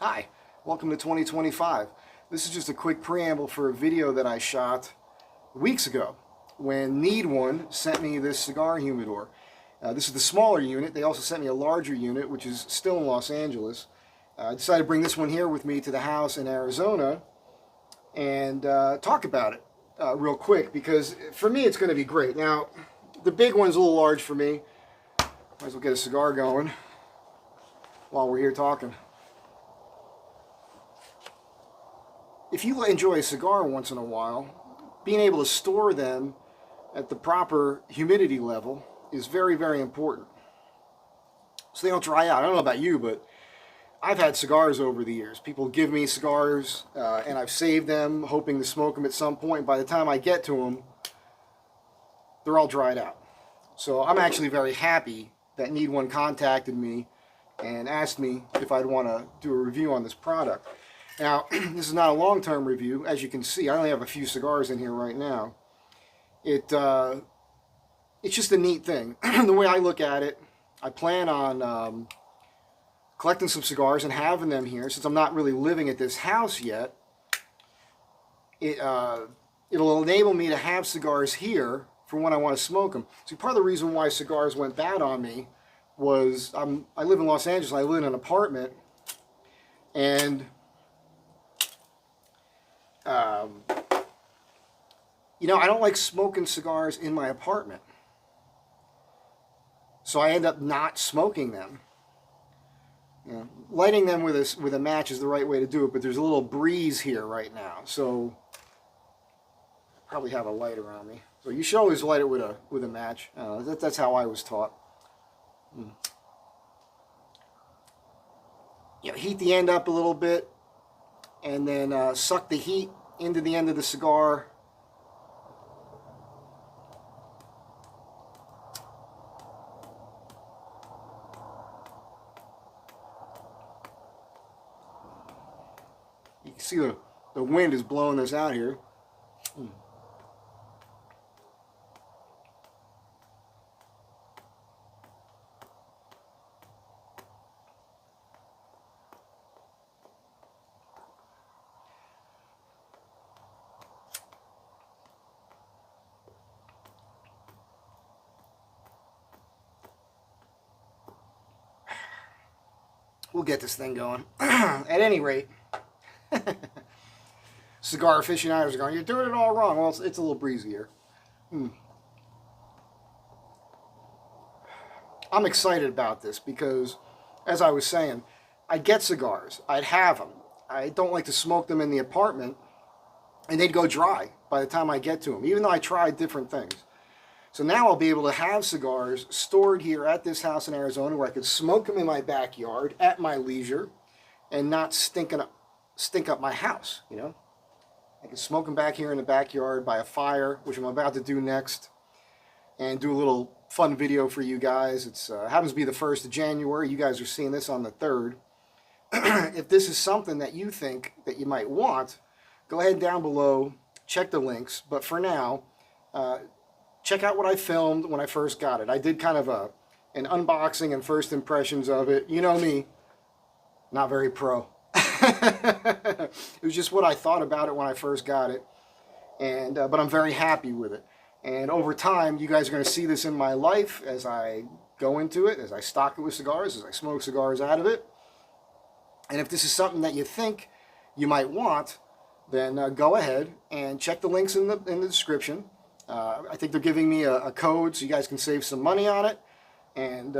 Hi, welcome to 2025. This is just a quick preamble for a video that I shot weeks ago when NEEDONE sent me this cigar humidor. This is the smaller unit. They also sent me a larger unit, which is still in Los Angeles. I decided to bring this one here with me to the house in Arizona and talk about it real quick, because for me it's going to be great. Now, the big one's a little large for me. Might as well get a cigar going while we're here talking. If you enjoy a cigar once in a while, being able to store them at the proper humidity level is very, very important, so they don't dry out. I don't know about you, but I've had cigars over the years. People give me cigars and I've saved them hoping to smoke them at some point. By the time I get to them, they're all dried out. So I'm actually very happy that NEEDONE contacted me and asked me if I'd want to do a review on this product. Now, this is not a long-term review. As you can see, I only have a few cigars in here right now. It's just a neat thing. The way I look at it, I plan on collecting some cigars and having them here. Since I'm not really living at this house yet, it'll enable me to have cigars here for when I want to smoke them. See, part of the reason why cigars went bad on me was I live in Los Angeles. I live in an apartment, and you know, I don't like smoking cigars in my apartment, so I end up not smoking them. You know, lighting them with a match is the right way to do it, but there's a little breeze here right now, so I probably have a light around me. So you should always light it with a match. That's how I was taught. You know, heat the end up a little bit, and then suck the heat into the end of the cigar. You can see the wind is blowing this out here. We'll get this thing going. At any rate, cigar aficionados are going, "You're doing it all wrong." Well, it's a little breezy here. I'm excited about this because, as I was saying, I'd get cigars. I'd have them. I don't like to smoke them in the apartment, and they'd go dry by the time I get to them, even though I tried different things. So now I'll be able to have cigars stored here at this house in Arizona where I could smoke them in my backyard at my leisure and not stink up my house, you know. I can smoke them back here in the backyard by a fire, which I'm about to do next, and do a little fun video for you guys. It happens to be the 1st of January. You guys are seeing this on the 3rd. If this is something that you think that you might want, go ahead down below, check the links. But for now, check out what I filmed when I first got it. I did kind of an unboxing and first impressions of it. You know me, not very pro. It was just what I thought about it when I first got it, and but I'm very happy with it. And over time, you guys are going to see this in my life as I go into it, as I stock it with cigars, as I smoke cigars out of it. And if this is something that you think you might want, then go ahead and check the links in the description. I think they're giving me a code so you guys can save some money on it, and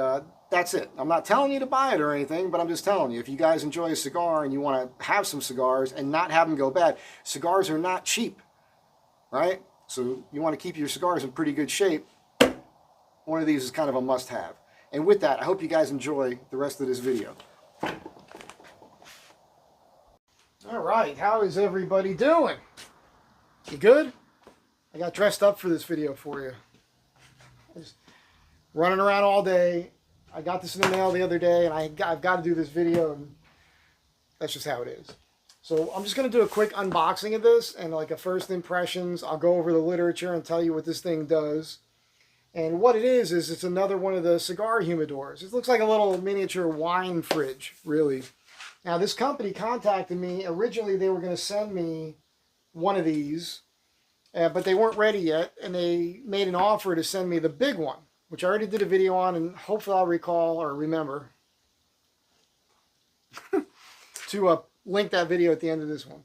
that's it. I'm not telling you to buy it or anything, but I'm just telling you, if you guys enjoy a cigar and you want to have some cigars and not have them go bad, cigars are not cheap, right? So you want to keep your cigars in pretty good shape. One of these is kind of a must-have. And with that, I hope you guys enjoy the rest of this video. All right, how is everybody doing? You good? I got dressed up for this video for you. Just running around all day. I got this in the mail the other day, and I've got to do this video, and that's just how it is. So I'm just going to do a quick unboxing of this and like a first impressions. I'll go over the literature and tell you what this thing does. And what it is it's another one of the cigar humidors. It looks like a little miniature wine fridge, really. Now, this company contacted me. Originally, they were going to send me one of these, but they weren't ready yet, and they made an offer to send me the big one, which I already did a video on, and hopefully I'll recall or remember to link that video at the end of this one.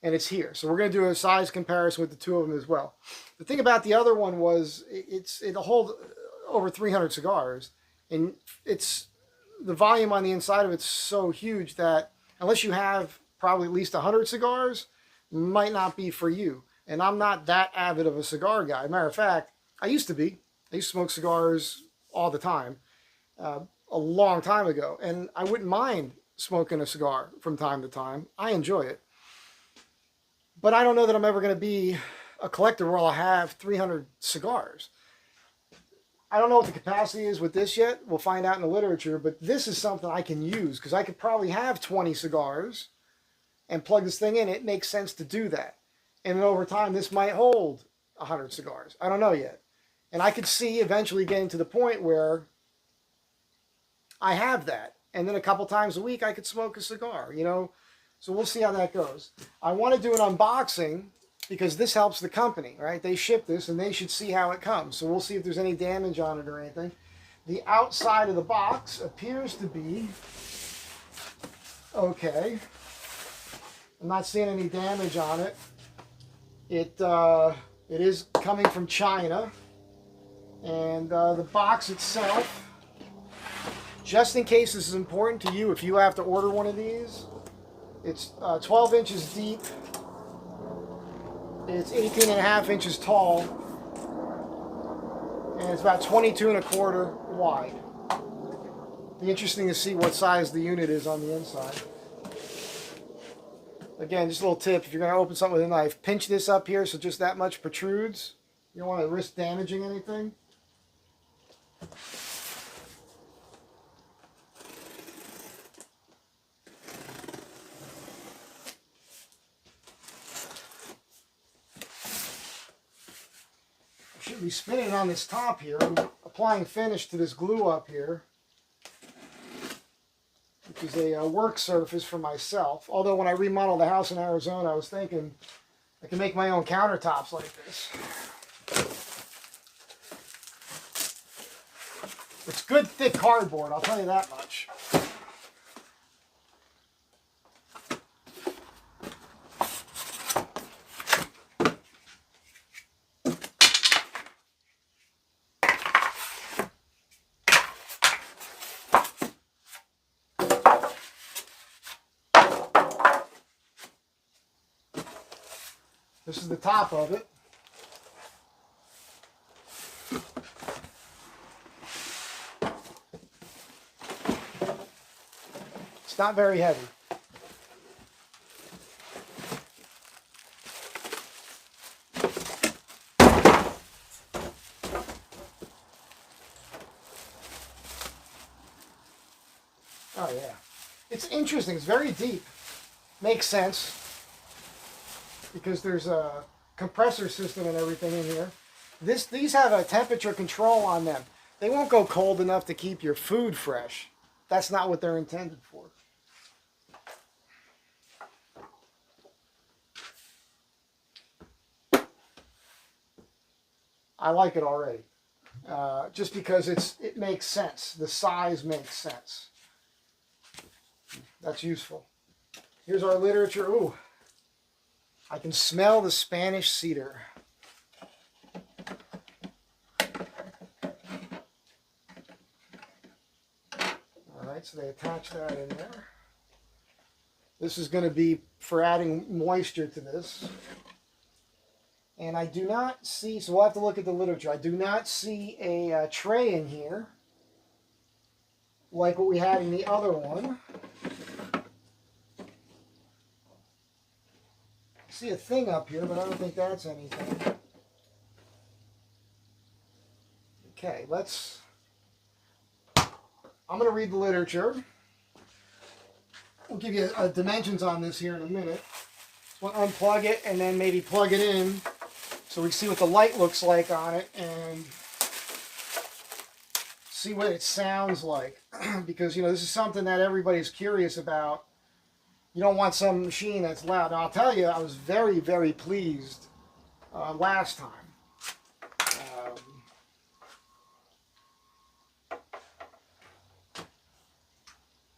And it's here. So we're going to do a size comparison with the two of them as well. The thing about the other one was it'll hold over 300 cigars, and it's the volume on the inside of it's so huge that unless you have probably at least 100 cigars, might not be for you. And I'm not that avid of a cigar guy. Matter of fact, I used to be. I used to smoke cigars all the time, a long time ago, and I wouldn't mind smoking a cigar from time to time. I enjoy it. But I don't know that I'm ever going to be a collector where I'll have 300 cigars. I don't know what the capacity is with this yet. We'll find out in the literature, but this is something I can use because I could probably have 20 cigars and plug this thing in. It makes sense to do that. And then over time, this might hold 100 cigars. I don't know yet. And I could see eventually getting to the point where I have that. And then a couple times a week, I could smoke a cigar, you know. So we'll see how that goes. I want to do an unboxing because this helps the company, right? They ship this and they should see how it comes. So we'll see if there's any damage on it or anything. The outside of the box appears to be okay. I'm not seeing any damage on it. It is coming from China. And the box itself, just in case this is important to you, if you have to order one of these, it's 12 inches deep. It's 18 and a half inches tall. And it's about 22 and a quarter wide. Be interesting to see what size the unit is on the inside. Again, just a little tip, if you're going to open something with a knife, pinch this up here so just that much protrudes. You don't want to risk damaging anything. Should be spinning on this top here. I'm applying finish to this glue up here, which is a work surface for myself. Although when I remodeled the house in Arizona, I was thinking I can make my own countertops like this. It's good thick cardboard, I'll tell you that much. This is the top of it. It's not very heavy. Oh yeah. It's interesting. It's very deep. Makes sense, because there's a compressor system and everything in here. These have a temperature control on them. They won't go cold enough to keep your food fresh. That's not what they're intended for. I like it already. Just because it makes sense. The size makes sense. That's useful. Here's our literature. Ooh. I can smell the Spanish cedar. Alright, so they attach that in there. This is going to be for adding moisture to this. And I do not see, so we'll have to look at the literature. I do not see a tray in here like what we had in the other one. See a thing up here, but I don't think that's anything. Okay, I'm going to read the literature. We'll give you dimensions on this here in a minute. So we'll unplug it and then maybe plug it in so we can see what the light looks like on it and see what it sounds like. Because, you know, this is something that everybody's curious about You don't want some machine that's loud. Now, I'll tell you, I was very, very pleased last time.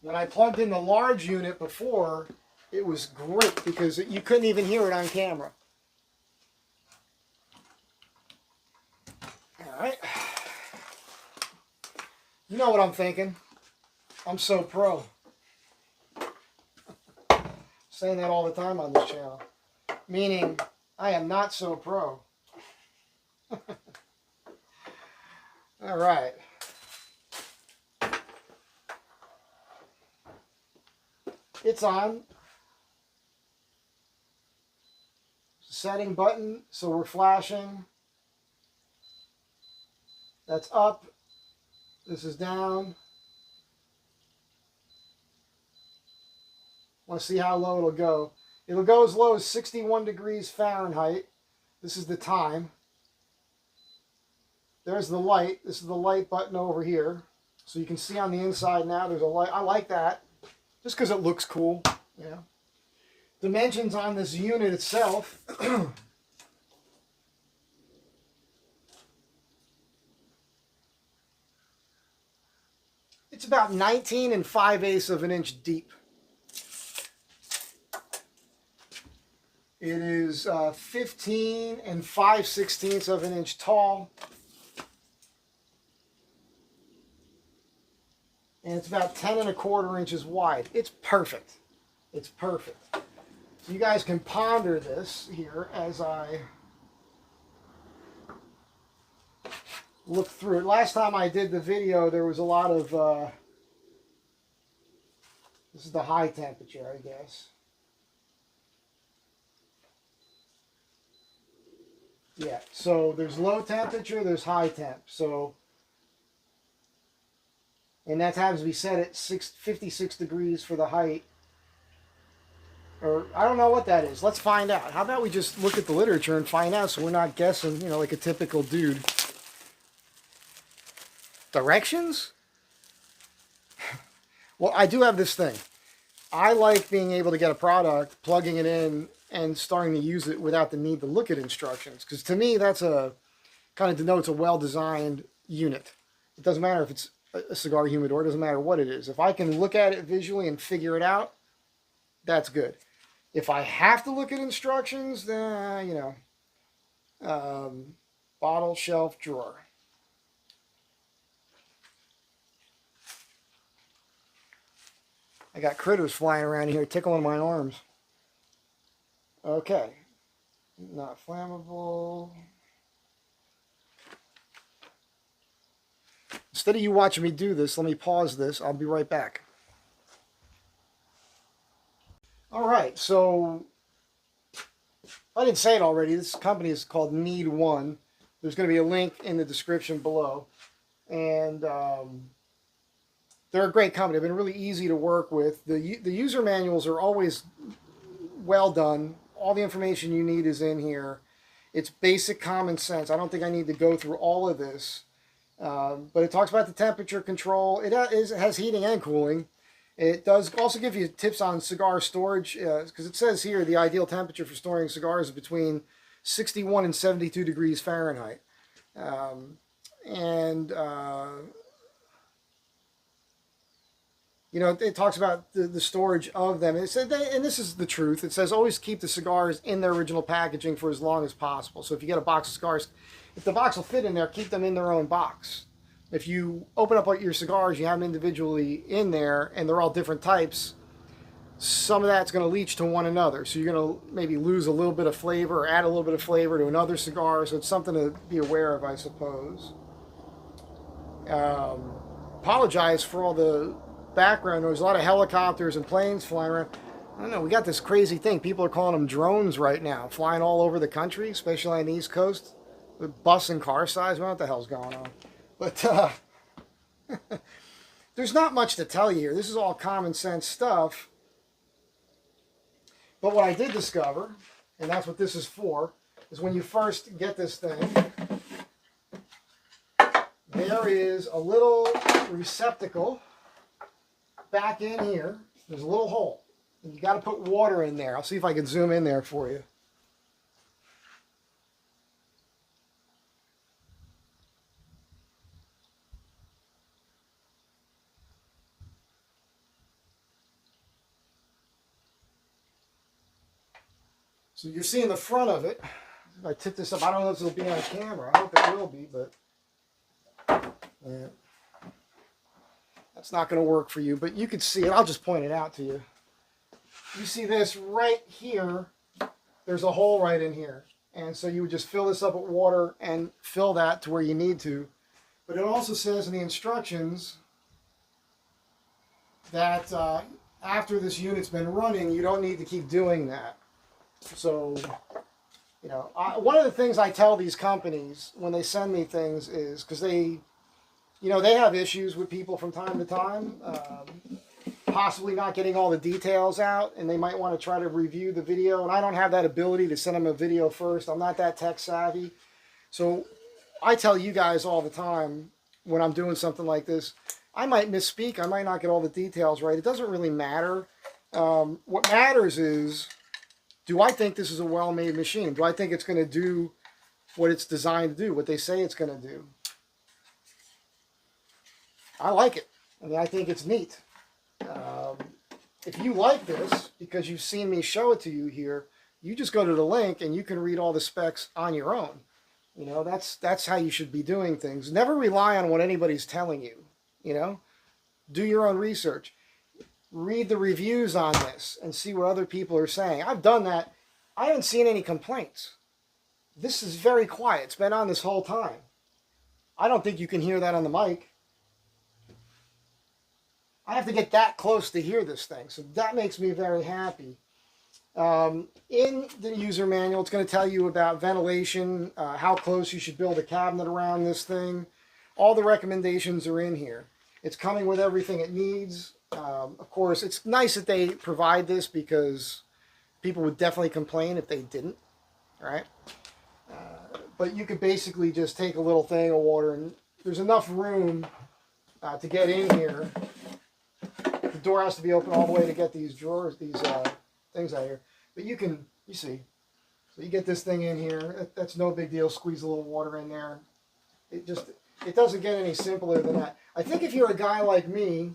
When I plugged in the large unit before, it was great because you couldn't even hear it on camera. All right. You know what I'm thinking. I'm so pro. Saying that all the time on this channel. Meaning, I am not so pro. All right. It's on. Setting button, so we're flashing. That's up. This is down. Want to see how low it'll go. It'll go as low as 61 degrees Fahrenheit. This is the time. There's the light. This is the light button over here. So you can see on the inside now there's a light. I like that. Just because it looks cool. Yeah. Dimensions on this unit itself. It's about 19 5/8 of an inch deep. It is 15 5/16 of an inch tall. And it's about 10 1/4 inches wide. It's perfect. It's perfect. So you guys can ponder this here as I look through it. Last time I did the video, there was a lot of, this is the high temperature, I guess. Yeah, so there's low temperature, there's high temp. So, and that happens to be set at 56 degrees for the height. Or, I don't know what that is. Let's find out. How about we just look at the literature and find out so we're not guessing, you know, like a typical dude. Directions? Well, I do have this thing. I like being able to get a product, plugging it in, and starting to use it without the need to look at instructions. Because to me, that's a kind of denotes a well-designed unit. It doesn't matter if it's a cigar humidor. It doesn't matter what it is. If I can look at it visually and figure it out, that's good. If I have to look at instructions, then, you know, bottle, shelf, drawer. I got critters flying around here tickling my arms. Okay. Not flammable. Instead of you watching me do this, let me pause this. I'll be right back. All right, so I didn't say it already. This company is called NEEDONE. There's going to be a link in the description below. And they're a great company. They've been really easy to work with. The user manuals are always well done. All the information you need is in here. It's basic common sense. I don't think I need to go through all of this. But it talks about the temperature control. It has heating and cooling. It does also give you tips on cigar storage, because it says here the ideal temperature for storing cigars is between 61 and 72 degrees Fahrenheit. You know, it talks about the storage of them. It said, and this is the truth, it says always keep the cigars in their original packaging for as long as possible. So if you get a box of cigars, if the box will fit in there, keep them in their own box. If you open up your cigars, you have them individually in there, and they're all different types, some of that's going to leach to one another. So you're going to maybe lose a little bit of flavor or add a little bit of flavor to another cigar. So it's something to be aware of, I suppose. Apologize for all the background noise. A lot of helicopters and planes flying around. I don't know, we got this crazy thing. People are calling them drones right now, flying all over the country, especially on the East Coast, with bus and car size. I don't know what the hell's going on. But there's not much to tell you here. This is all common sense stuff. But what I did discover, and that's what this is for, is when you first get this thing, there is a little receptacle back in here. There's a little hole. And you got to put water in there. I'll see if I can zoom in there for you. So you're seeing the front of it. If I tip this up, I don't know if it'll be on camera. I hope it will be, but yeah. That's not going to work for you, but you can see it. I'll just point it out to you. You see this right here. There's a hole right in here. And so you would just fill this up with water and fill that to where you need to. But it also says in the instructions that after this unit's been running, you don't need to keep doing that. So, you know, one of the things I tell these companies when they send me things is, because they, you know, they have issues with people from time to time, possibly not getting all the details out, and they might want to try to review the video, and I don't have that ability to send them a video first. I'm not that tech savvy. So I tell you guys all the time when I'm doing something like this, I might misspeak, I might not get all the details right. It doesn't really matter. What matters is, do I think this is a well-made machine? Do I think it's going to do what it's designed to do, what they say it's going to do? I like it. I mean, I think it's neat. If you like this, because you've seen me show it to you here, you just go to the link and you can read all the specs on your own. You know, that's how you should be doing things. Never rely on what anybody's telling you. You know, do your own research. Read the reviews on this and see what other people are saying. I've done that. I haven't seen any complaints. This is very quiet. It's been on this whole time. I don't think you can hear that on the mic. I have to get that close to hear this thing. So that makes me very happy. In the user manual, it's going to tell you about ventilation, how close you should build a cabinet around this thing. All the recommendations are in here. It's coming with everything it needs. Of course, it's nice that they provide this because people would definitely complain if they didn't, right? But you could basically just take a little thing of water, and there's enough room to get in here. The door has to be open all the way to get these drawers, these things out here. But you see. So you get this thing in here. That's no big deal. Squeeze a little water in there. It doesn't get any simpler than that. I think if you're a guy like me,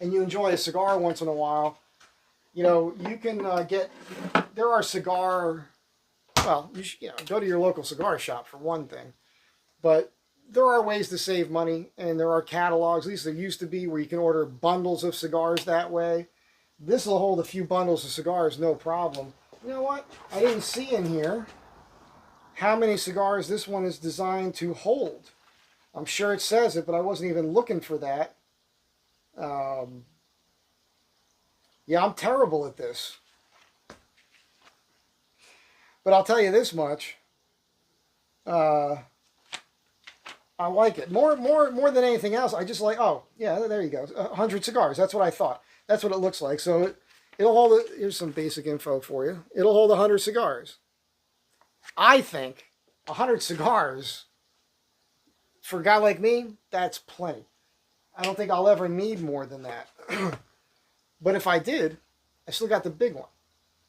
and you enjoy a cigar once in a while, you know, you can there are cigar, well, go to your local cigar shop for one thing. But there are ways to save money, and there are catalogs, at least there used to be, where you can order bundles of cigars that way. This will hold a few bundles of cigars, no problem. You know what? I didn't see in here how many cigars this one is designed to hold. I'm sure it says it, but I wasn't even looking for that. Yeah, I'm terrible at this. But I'll tell you this much. I like it. More than anything else, I just like, oh, yeah, there you go. 100 cigars. That's what I thought. That's what it looks like. So it'll hold, here's some basic info for you. It'll hold 100 cigars. I think 100 cigars, for a guy like me, that's plenty. I don't think I'll ever need more than that. But if I did, I still got the big one.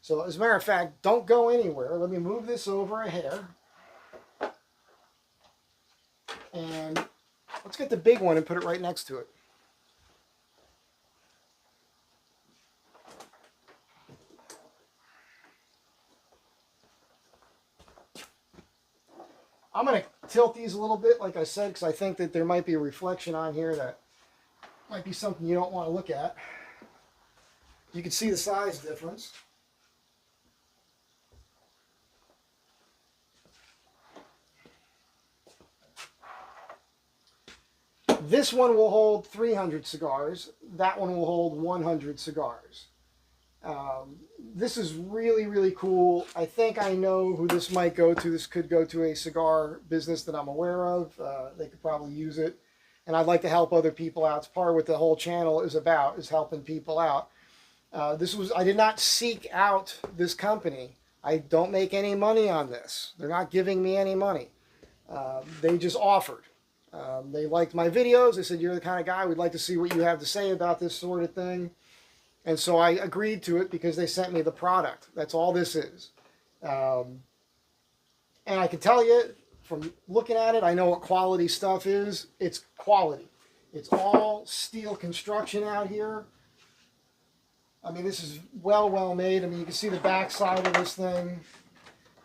So as a matter of fact, don't go anywhere. Let me move this over a hair. And let's get the big one and put it right next to it. I'm going to tilt these a little bit, like I said, because I think that there might be a reflection on here that might be something you don't want to look at. You can see the size difference. This one will hold 300 cigars. That one will hold 100 cigars. This is really, really cool. I think I know who this might go to. This could go to a cigar business that I'm aware of. They could probably use it. And I'd like to help other people out. It's part of what the whole channel is about, is helping people out. I did not seek out this company. I don't make any money on this. They're not giving me any money. They just offered. They liked my videos. They said, you're the kind of guy, we'd like to see what you have to say about this sort of thing. And so I agreed to it because they sent me the product. That's all this is. And I can tell you from looking at it, I know what quality stuff is. It's quality. It's all steel construction out here. I mean, this is well made. I mean, you can see the back side of this thing.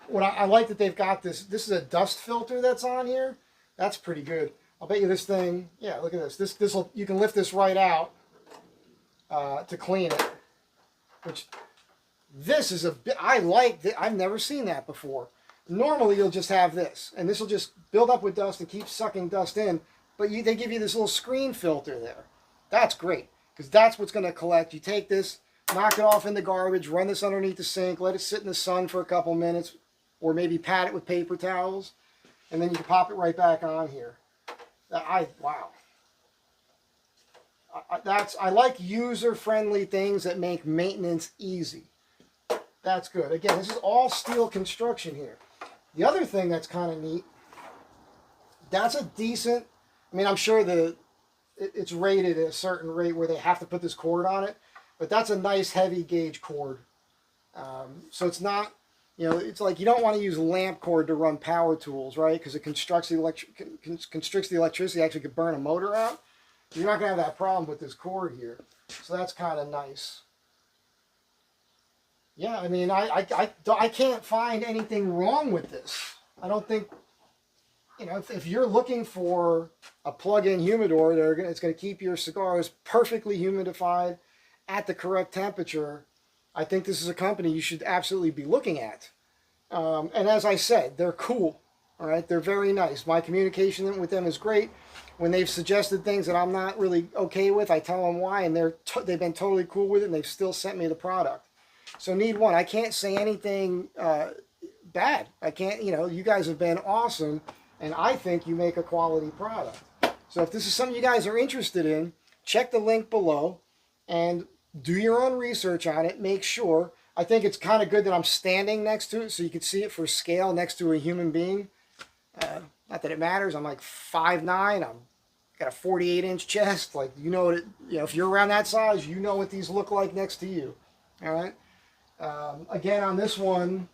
What I like that they've got this. This is a dust filter that's on here. That's pretty good. I'll bet you this thing. Yeah, look at this. This will, you can lift this right out to clean it. Which this is a bit. I like that. I've never seen that before. Normally you'll just have this, and this will just build up with dust and keep sucking dust in. But they give you this little screen filter there. That's great because that's what's going to collect. You take this, knock it off in the garbage, run this underneath the sink, let it sit in the sun for a couple minutes, or maybe pat it with paper towels, and then you can pop it right back on here. Wow. I like user-friendly things that make maintenance easy. That's good. Again, this is all steel construction here. The other thing that's kind of neat, that's a decent, I mean, I'm sure it's rated at a certain rate where they have to put this cord on it, but that's a nice heavy gauge cord. So it's not, you know, it's like you don't want to use lamp cord to run power tools, right? Because it constricts the electricity, actually could burn a motor out. You're not going to have that problem with this cord here. So that's kind of nice. Yeah, I mean, I can't find anything wrong with this. I don't think, you know, if you're looking for a plug-in humidor, it's going to keep your cigars perfectly humidified at the correct temperature, I think this is a company you should absolutely be looking at. And as I said, they're cool. All right, they're very nice. My communication with them is great. When they've suggested things that I'm not really okay with, I tell them why, and they've been totally cool with it, and they've still sent me the product. So NEEDONE, I can't say anything bad. I can't, you know, you guys have been awesome, and I think you make a quality product. So if this is something you guys are interested in, check the link below and do your own research on it. Make sure. I think it's kind of good that I'm standing next to it so you can see it for scale next to a human being. Not that it matters. I'm like 5'9". I've got a 48-inch chest. Like, you know what you know, if you're around that size, you know what these look like next to you. All right. Again, on this one,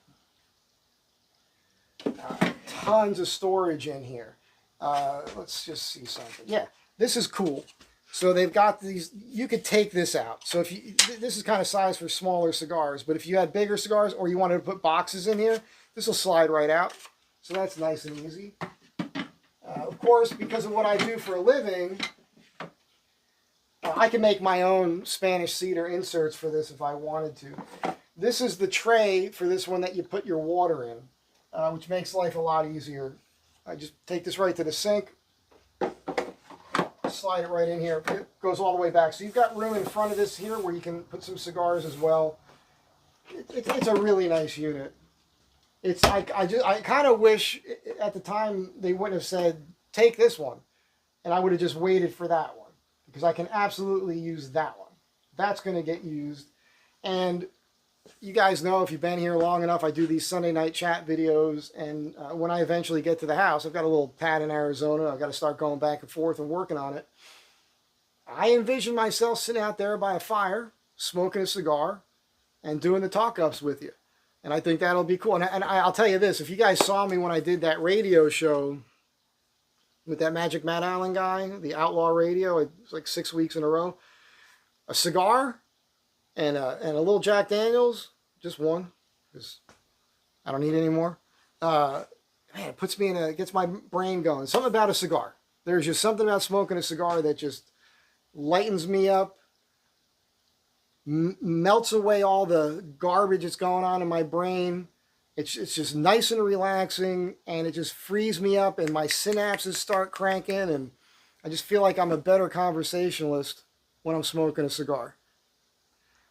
tons of storage in here. Let's just see something. Yeah, this is cool. So they've got these. You could take this out. So if you, this is kind of size for smaller cigars, but if you had bigger cigars or you wanted to put boxes in here, this will slide right out. So that's nice and easy. Of course, because of what I do for a living, I can make my own Spanish cedar inserts for this if I wanted to. This is the tray for this one that you put your water in, which makes life a lot easier. I just take this right to the sink, slide it right in here. It goes all the way back. So you've got room in front of this here where you can put some cigars as well. It's a really nice unit. It's like I kind of wish at the time they wouldn't have said take this one, and I would have just waited for that one because I can absolutely use that one. That's going to get used, and you guys know if you've been here long enough, I do these Sunday night chat videos, and when I eventually get to the house, I've got a little pad in Arizona. I've got to start going back and forth and working on it. I envision myself sitting out there by a fire, smoking a cigar, and doing the talk-ups with you. And I think that'll be cool. And I'll tell you this, if you guys saw me when I did that radio show with that Magic Matt Allen guy, the Outlaw Radio, it was like 6 weeks in a row, a cigar and a little Jack Daniels, just one, because I don't need any more. Man, it puts me in gets my brain going. Something about a cigar. There's just something about smoking a cigar that just lightens me up, melts away all the garbage that's going on in my brain. It's just nice and relaxing, and it just frees me up, and my synapses start cranking, and I just feel like I'm a better conversationalist when I'm smoking a cigar.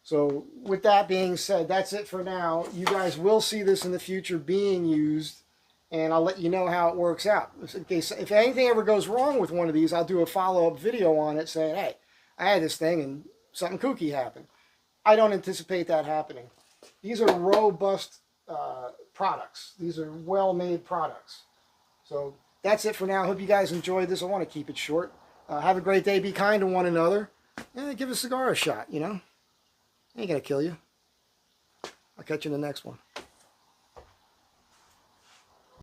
So with that being said, that's it for now. You guys will see this in the future being used, and I'll let you know how it works out. In case, if anything ever goes wrong with one of these, I'll do a follow-up video on it saying, hey, I had this thing and something kooky happened. I don't anticipate that happening. These are robust products. These are well-made products. So that's it for now. I hope you guys enjoyed this. I want to keep it short. Have a great day. Be kind to one another. And give a cigar a shot, you know. Ain't gonna kill you. I'll catch you in the next one.